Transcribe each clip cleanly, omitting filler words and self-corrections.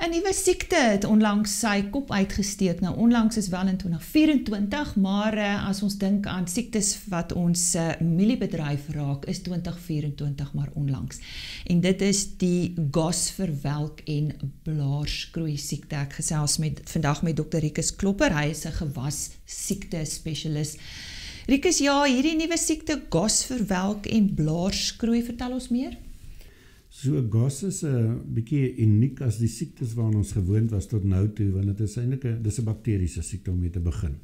'n nuwe siekte het onlangs sy kop uitgesteek. Nou onlangs is wel in 2024, maar as ons dink aan siektes wat ons mieliebedryf raak, is 2024 maar onlangs. En dit is die gasverwelk en blaarskroei siekte. Ek gesels vandag met Dr. Rikus Klopper, hy is 'n gewas siekte spesialis. Rikus, ja, hierdie nuwe siekte, gasverwelk en blaarskroei, vertel ons meer? So gas is 'n bietjie uniek as die siektes waaraan ons gewoond was tot nou toe, want dit is eintlik dis 'n bakteriese siekte om mee te begin.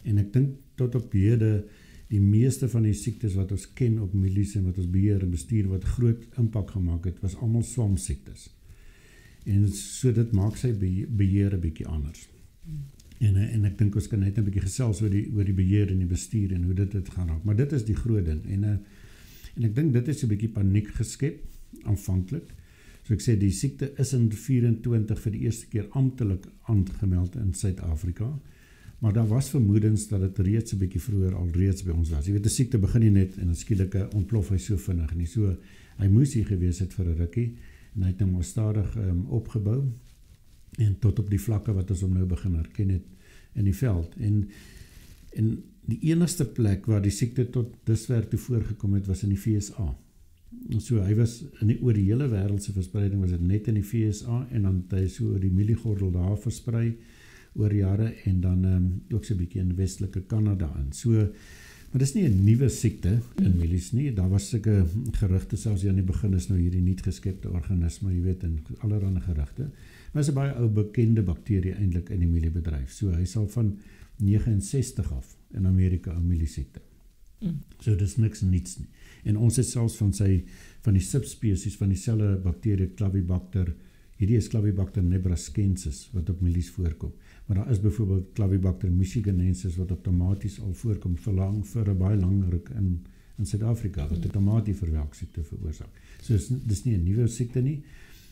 En ek dink tot op hede die meeste van die siektes wat ons ken op mielies en wat ons beheer en bestuur wat groot impak gemaak het, was almal swamsiektes. En so dit maak sy beheer 'n bietjie anders. En ek dink ons kan net 'n bietjie gesels oor die beheer en die bestuur en hoe dit gaan raak. Maar dit is die groot ding. En ek dink dit is 'n bietjie paniek geskep aanvanklik. So ek sê die siekte is in 24 vir die eerste keer amptelik aangemeld in Suid-Afrika. Maar daar was vermoedens dat dit reeds 'n bietjie vroeër alreeds by ons was. Jy weet, 'n siekte begin nie net en dan skielik ontplof hy so vinnig nie. So hy moes hier gewees het vir 'n rukkie en hy het hom stadig opgebou en tot op die vlakke wat ons hom nou begin herken het in die veld. En die enigste plek waar die siekte tot dusver toe voorgekom het was in die VSA. So hy was oor die hele wêreld se verspreiding was dit net in die VSA en dan het hy so oor die mieliegordel daar versprei oor jare en dan ook so 'n bietjie in westelike Kanada in. So maar dis nie 'n nuwe siekte in mielies nie. Daar was sulke gerugte selfs aan die begin is nou hierdie nuut geskepte organisme, jy weet, en allerlei gerugte. Maar is 'n baie ou bekende bakterie eintlik in die mieliebedryf. So hy sal van 69 af in Amerika 'n mieliesiekte. So dis niks niets nie. En ons het selfs van die subspesies van dieselfde bakterie Clavibacter, hierdie is Clavibacter nebraskensis wat op mielies voorkom. Maar daar is byvoorbeeld Clavibacter michiganensis wat op tomaties al voorkom vir 'n baie lang ruk in Suid-Afrika wat 'n tomatieverwelksiekte veroorsaak. So dis nie 'n nuwe siekte nie,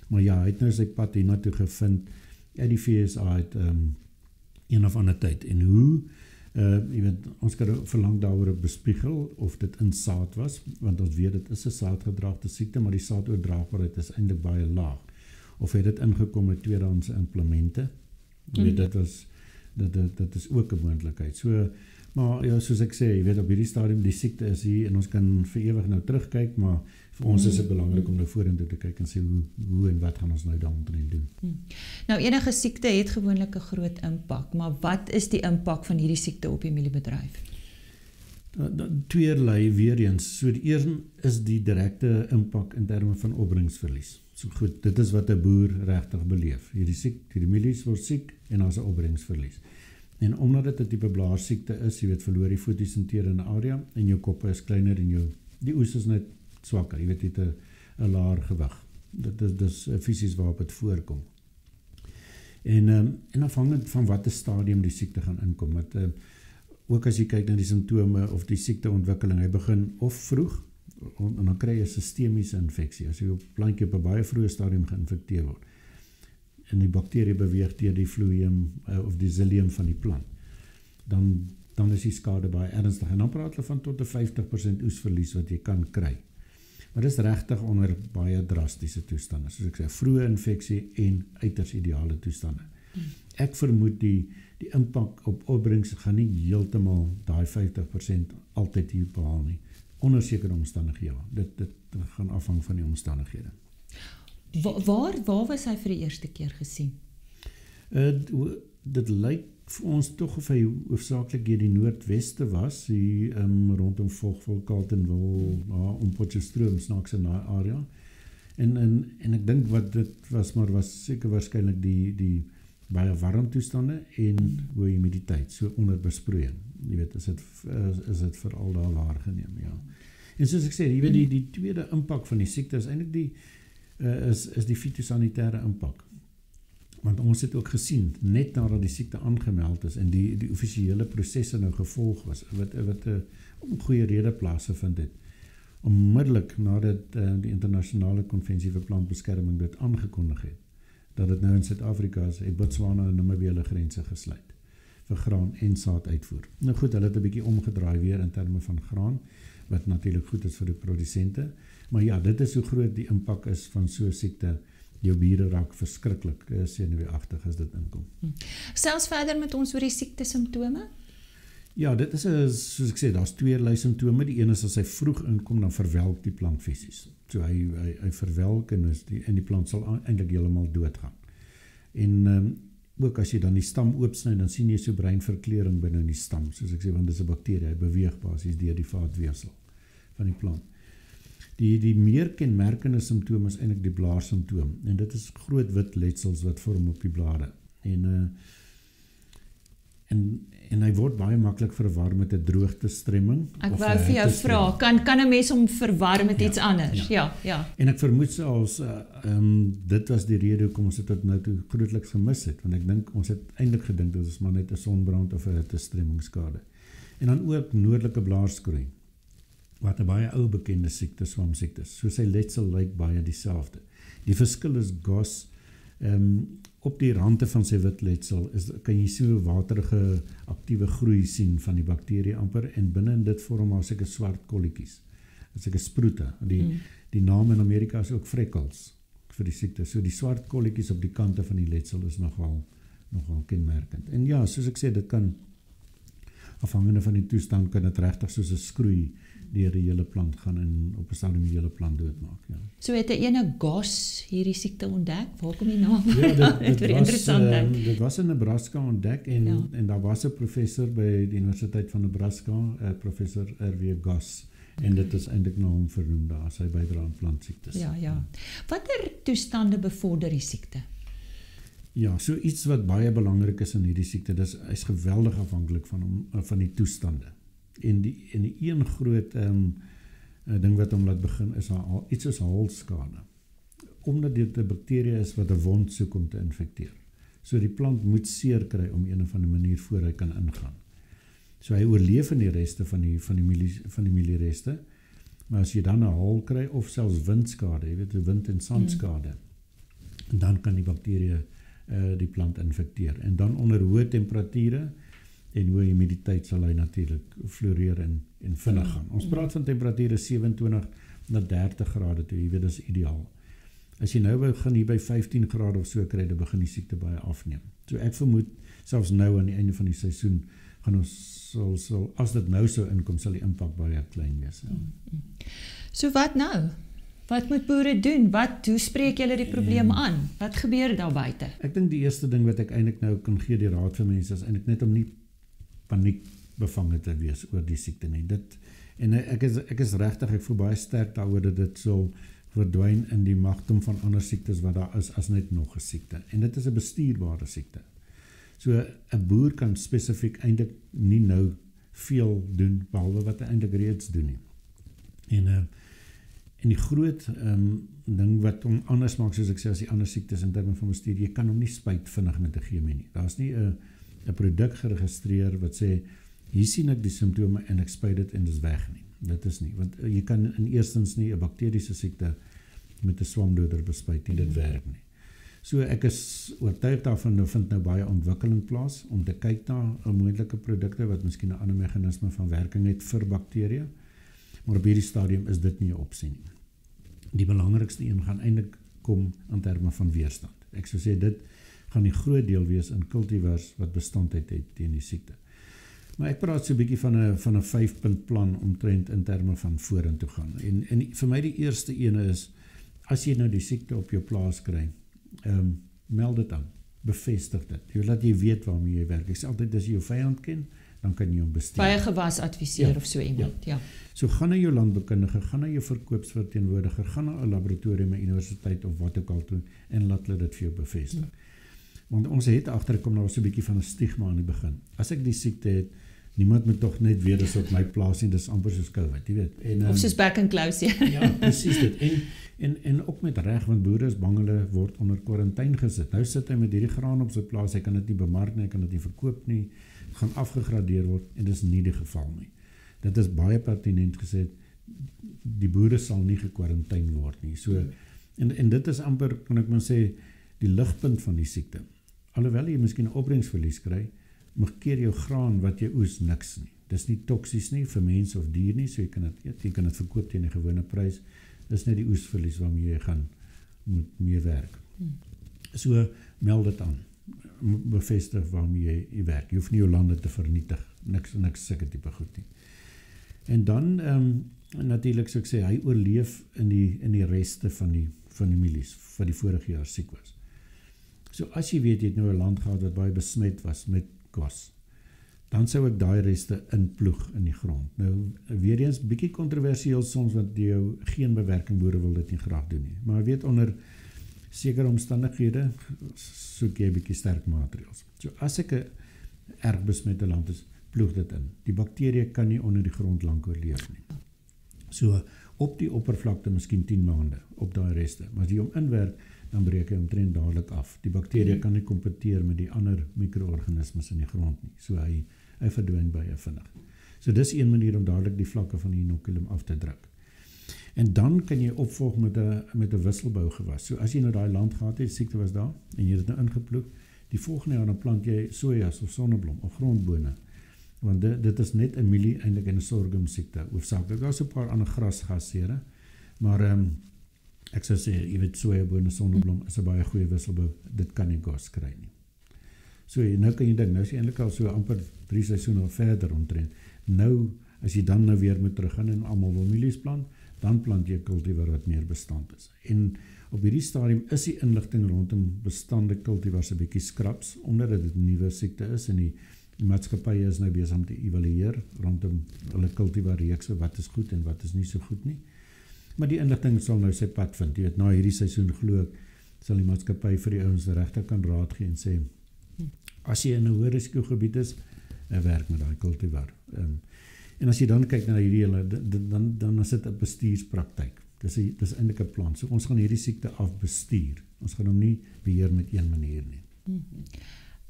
maar ja, hy het nou sy pad hiernatoe gevind uit die VSA uit een of ander tyd. En hoe jy weet, ons kan verlang daaroor bespiegel of dit in saad was, want ons weet dit is 'n saadgedraagde siekte, maar die saadoordraagbaarheid is eintlik baie laag. Of het dit ingekom met tweedehandse implemente? Jy weet, dit is ook 'n moontlikheid. So, maar ja, soos ek sê, jy weet, op hierdie stadium die siekte is hier en ons kan vir ewig nou terugkyk, maar vir ons is dit belangrik om nou vorentoe te kyk en sê hoe en wat gaan ons nou daaromtrent doen. Nou enige siekte het gewoonlik 'n groot impak, maar wat is die impak van hierdie siekte op die mieliebedryf? Tweerlei weer eens. So die een is die direkte impak in terme van opbrengsverlies. So goed, dit is wat 'n boer regtig beleef. Hierdie mielies word siek en daar's 'n opbrengsverlies. En omdat dit 'n tipe blaarsiekte is, jy weet, verloor die fotosinterende area en jou koppe is kleiner en die oes is net swakker, jy weet, het 'n laer gewig. Dit is fisies waarop dit voorkom. En afhangend van watter stadium die siekte gaan inkom, want ook as jy kyk na die simptome of die siekteontwikkeling, hy begin of vroeg en dan kry jy 'n sistemiese infeksie. As jy op plantjie op 'n baie vroeë stadium geïnfekteer word en die bakterie beweeg deur die fluium of die xylium van die plant, dan is die skade baie ernstig. En dan praat hulle van tot 'n 50% oesverlies wat jy kan kry. Maar dis regtig onder baie drastiese toestande. Soos ek sê, vroeë infeksie en uiters ideale toestande. Ek vermoed die impak op opbrengs gaan nie heeltemal daai 50% altyd hier behaal nie. Onder sekere omstandighede. Dit gaan afhang van die omstandighede. Waar was hy vir die eerste keer gesien? Dit lyk vir ons tog of hy hoofsaaklik hier die noordweste was, hier rondom Vogtville, Carletonville, om Potchefstroom, snaaks in daai area. En ek dink wat dit was, maar was seker waarskynlik die baie warm toestande en hoë humiditeit, so onder besproeiing. Jy weet, is dit veral daar waargeneem, ja. En soos ek sê, jy weet, die tweede impak van die siekte is eintlik is die fitosanitêre impak. Want ons het ook gesien, net nadat die siekte aangemeld is en die offisiële prosesse nou gevolg was, wat om goeie rede plaasgevind het, onmiddellik nadat die internasionale konvensie vir plantbeskerming dit aangekondig het, dat dit nou in Suid-Afrika is, het Botswana en Namibië hulle grense gesluit vir graan en saad uitvoer. Nou goed, hulle het 'n bietjie omgedraai weer in terme van graan, wat natuurlik goed is vir die produsente, maar ja, dit is hoe groot die impak is van so 'n siekte jou bure raak verskriklik senuweeagtig as dit inkom. Selfs verder met ons oor die siekte simptome? Ja, dit is soos ek sê, daar's tweeërlei simptome. Die een is as hy vroeg inkom, dan verwelk die plant fisies. So hy verwelk en die plant sal eintlik heeltemal doodgaan. En ook as jy dan die stam oopsny, dan sien jy so breinverkleuring binne in die stam, soos ek sê, want dit is 'n bakterie, hy beweeg basies deur die vaatweefsel van die plant. Die meer kenmerkende simptoom is eintlik die blaarsimptoom, en dit is groot wit letsels wat vorm op die blare. En hy word baie maklik verwar met 'n droogtestremming. Ek wou vir jou vra, kan 'n mens hom verwar met iets anders? Ja. En ek vermoed selfs dit was die rede hoekom ons dit tot nou toe grootliks gemis het, want ek dink ons het eintlik gedink dit is maar net 'n sonbrand of 'n hittestemmingskade. En dan ook noordelike blaarskroei, wat 'n baie ou bekende siekte, swamsiekte. So sy letsel lyk baie dieselfde. Die verskil is GOS, op die rande van sy wit letsel kan jy so waterige aktiewe groei sien van die bakterie amper, en binne in dit vorm maar seker swart kolletjies, seker sproete. Die naam in Amerika is ook freckles vir die siekte. So die swart kolletjies op die kante van die letsel is nogal kenmerkend. En ja, soos ek sê, dit kan afhangende van die toestand kan dit regtig soos 'n skroei deur die hele plant gaan en op 'n stadium die hele plant doodmaak. Ja. So het 'n ene GOS hierdie siekte ontdek. Waar kom die naam? Ja, dit was in Nebraska ontdek en daar was 'n professor by die Universiteit van Nebraska, professor R.W. GOS, en dit is eintlik na hom vernoem daar, sy bydra aan plantsiektes. Ja. Watter toestande bevorder die siekte? Ja, so iets wat baie belangrik is in hierdie siekte, hy's geweldig afhanklik van die toestande. En die een groot ding wat hom laat begin is iets soos halsskade. Omdat dit 'n bakterie is wat 'n wond soek om te infekteer. So die plant moet seer kry om een of ander manier voor hy kan ingaan. So hy oorleef in die reste van die mieliereste, maar as jy dan 'n hal kry of selfs windskade, jy weet, wind- en sandskade, dan kan die bakterie die plant infekteer. En dan onder hoë temperature en hoë humiditeit sal hy natuurlik floreer en vinnig gaan. Ons praat van temperature 27 na 30 grade toe, jy weet, dis ideaal. As jy nou begin hier by 15 grade of so kry, dan begin die siekte baie afneem. So ek vermoed, selfs nou aan die einde van die seisoen, gaan ons as dit nou sou inkom, sal die impak baie klein wees. Ja. So wat nou? Wat moet boere doen? Hoe spreek julle die probleem aan? Wat gebeur daar buite? Ek dink die eerste ding wat ek eintlik nou kan gee die raad vir mense is eintlik net om nie paniek bevange te wees oor die siekte nie. Ek is regtig, ek voel baie sterk daaroor dat dit sal verdwyn in die magdom van ander siektes wat daar is as net nog 'n siekte. En dit is 'n bestuurbare siekte. So 'n boer kan spesifiek eintlik nie nou veel doen behalwe wat hy eintlik reeds doen nie. En die groot ding wat hom anders maak, soos ek sê, as die ander siektes in terme van bestuur, jy kan hom nie spuit vinnig met 'n chemie nie. Daar's nie 'n produk geregistreer wat sê, hier sien ek die simptome en ek spuit dit en dis weg nie. Dit is nie, want jy kan in eerstens nie 'n bakteriese siekte met 'n swamdoder bespuit nie, dit werk nie. So ek is oortuig daarvan, vind nou baie ontwikkeling plaas om te kyk na moontlike produkte wat miskien 'n ander meganisme van werking het vir bakterieë, maar op hierdie stadium is dit nie 'n opsie nie. Die belangrikste een gaan eintlik kom in terme van weerstand. Ek sou sê dit gaan die groot deel wees in kultivars wat bestandheid het teen die siekte. Maar ek praat so 'n bietjie van 'n 5-punt plan omtrent in terme van vorentoe gaan. En vir my die eerste ene is, as jy nou die siekte op jou plaas kry, meld dit aan, bevestig dit. Jy laat jy weet waarmee jy werk. Ek sê altyd, as jy jou vyand ken, dan kan jy hom bestuur. Baie gewas adviseer of so iemand, ja. So gaan na jou landbekundige, gaan na jou verkoopsverteenwoordiger, gaan na 'n laboratorium, 'n universiteit of wat ook al toe, en laat hulle dit vir jou bevestig. Want ons het agtergekom, daar was so 'n bietjie van 'n stigma aan die begin. As ek die siekte het, niemand moet tog net weet dis op my plaas nie, dis amper soos COVID, jy weet. Of soos back and close, ja. Ja, presies dit. En ook met reg, want boere is bang hulle word onder kwarantyne gesit. Nou sit hy met hierdie graan op sy plaas, hy kan dit nie bemark nie, hy kan dit nie verkoop nie, gaan afgegradeer word, en dis nie die geval nie. Dit is baie pertinent gesê, die boere sal nie gekwarantyne word nie. So, en dit is amper, kan ek maar sê, die ligpunt van die siekte. Alhoewel jy miskien 'n opbrengsverlies kry, mag keer jou graan wat jy oes niks nie. Dis nie toksies nie vir mens of dier nie, so jy kan dit eet, jy kan dit verkoop teen 'n gewone prys. Dis net die oesverlies waarmee jy moet mee werk. So meld dit aan. Bevestig waarmee jy werk. Jy hoef nie jou lande te vernietig. Niks sulke tipe goed nie. En dan natuurlik so ek sê, hy oorleef in die reste van die milies wat die vorige jaar siek was. So as jy weet jy het nou 'n land gehad wat baie besmet was met GOS, dan sou ek daai reste inploeg in die grond. Nou weer eens bietjie kontroversieel soms want jou geen bewerking boere wil dit nie graag doen nie. Maar jy weet onder sekere omstandighede soek jy 'n bietjie sterk materiaals. So as ek 'n erg besmette land is, ploeg dit in. Die bakterieë kan nie onder die grond lank oorleef nie. So op die oppervlakte miskien 10 maande op daai reste, maar as jy hom inwerk, dan breek hy omtrent dadelik af. Die bakterieë kan nie kompeteer met die ander mikroorganismes in die grond nie. So hy verdwyn baie vinnig. So dis een manier om dadelik die vlakke van die inoculum af te druk. En dan kan jy opvolg met 'n wisselbou gewas. So as jy nou daai land gehad het, siekte was daar en jy het dit nou ingeploeg, die volgende jaar dan plant jy sojas of sonneblom of grondbone. Want dit is net 'n mielie eintlik en 'n sorghum siekte hoofsaaklik. Daar's 'n paar ander grasgasere, maar ek sou sê jy weet sojabone, sonneblom is 'n baie goeie wisselbou. Dit kan nie GOS kry nie. So nou kan jy dink, nou is jy eintlik al so amper 3 seisoene verder omtrent. Nou as jy dan nou weer moet teruggaan en almal wil mielies plant, dan plant jy kultivar wat meer bestand is. En op hierdie stadium is die inligting rondom bestande kultivars 'n bietjie skraps, omdat dit 'n nuwe siekte is en die maatskappye is nou besig om te evalueer rondom hulle kultivarreekse, wat is goed en wat is nie so goed nie. Maar die inligting sal nou sy pad vind. Jy weet, na hierdie seisoen glo ek, sal die maatskappy vir die ouens regtig kan raad gee en sê, as jy in 'n hoë risikogebied is, werk met daai kultivar. En as jy dan kyk na hierdie hele, dan is dit 'n bestuurspraktyk. Dis eintlik 'n plan. So ons gaan hierdie siekte afbestuur. Ons gaan hom nie beheer met een manier nie.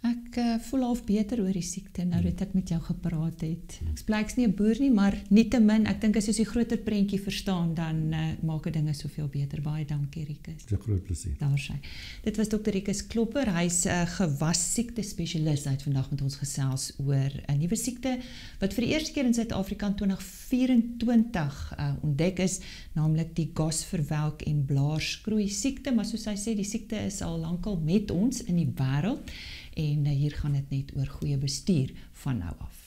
Ek voel half beter oor die siekte nou dat ek met jou gepraat het. Ek bly ek's nie 'n boer nie, maar nietemin, ek dink as jy die groter prentjie verstaan, dan maak dinge soveel beter. Baie dankie, Rikus. Dit is 'n groot plesier. Daar sy. Dit was Dr. Rikus Klopper. Hy's 'n gewassiekte spesialis. Hy het vandag met ons gesels oor 'n nuwe siekte wat vir die eerste keer in Suid-Afrika in 2024 ontdek is, naamlik die GOS-verwelk en blaarskroei siekte. Maar soos hy sê, die siekte is al lankal met ons in die wêreld. En hier gaan dit net oor goeie bestuur van nou af.